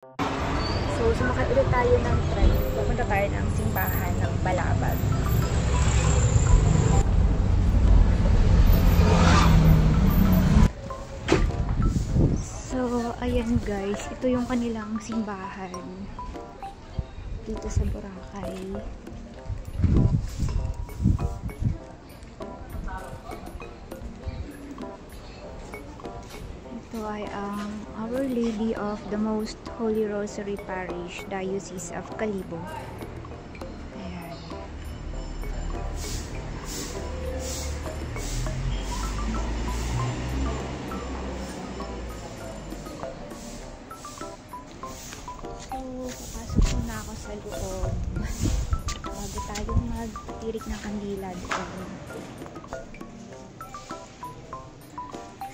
So, sumakay ulit tayo ng train. Pupunta tayo ng simbahan ng Balaban. So, ayan guys. Ito yung kanilang simbahan dito sa Boracay. Ito ay ang Our Lady of the Most Holy Rosary Parish, Diocese of Kalibo. Ayan. So, papasok muna ako sa loob bago tayo magtirik ng kandila doon.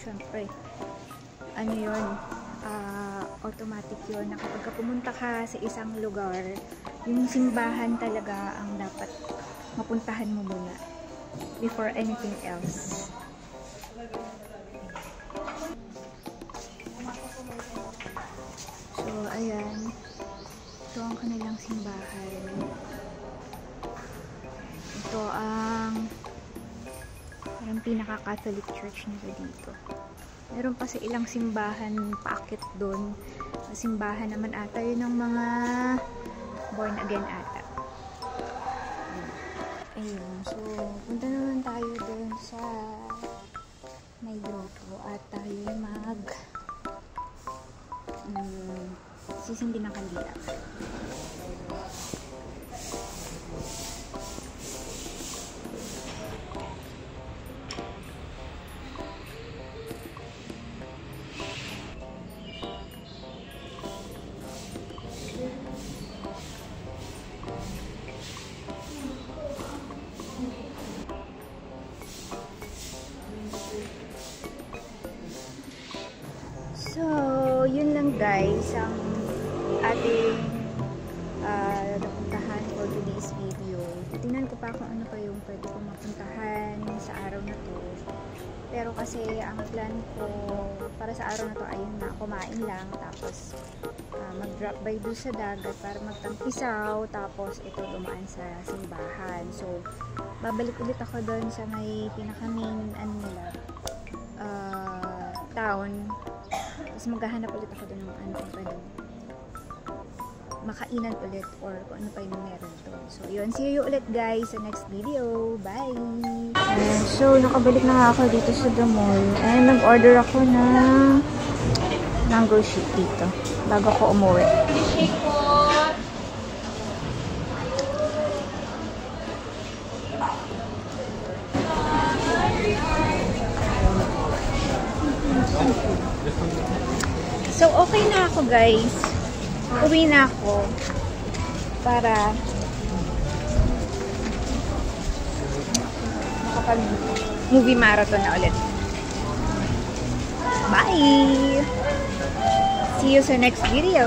Siyempre, ano yun, automatic yun na kapag pumunta ka sa isang lugar, yung simbahan talaga ang dapat mapuntahan mo muna before anything else. So, ayan, ito ang kanilang simbahan. Ito ang parang pinaka-Catholic church nila dito. Meron pa sa ilang simbahan paakit doon. Simbahan naman ata yun ng mga born again ata. Ayun. So, punta naman tayo doon sa may grotto at tayo sisindi ng kandila. So, yun lang guys ang ating napuntahan for today's video. Tingnan ko pa kung ano pa yung pwede kong mapuntahan sa araw na to. Pero kasi ang plan ko para sa araw na to ayun na, kumain lang. Tapos mag-drop by doon sa dagat para magtampisaw. Tapos ito dumaan sa simbahan. So, babalik ulit ako doon sa may pinaka-main town. Tapos maghahanap ulit ako doon ng ano kung pwede makainan ulit or kung ano pa yung meron doon. So, yun. See you ulit guys sa next video. Bye! So, nakabalik na nga ako dito sa The Mall. And nag-order ako ng mango shake dito bago ko umuwi. So, okay na ako guys. Uwi na ako para makapag-movie marathon na ulit. Bye! See you sa next video!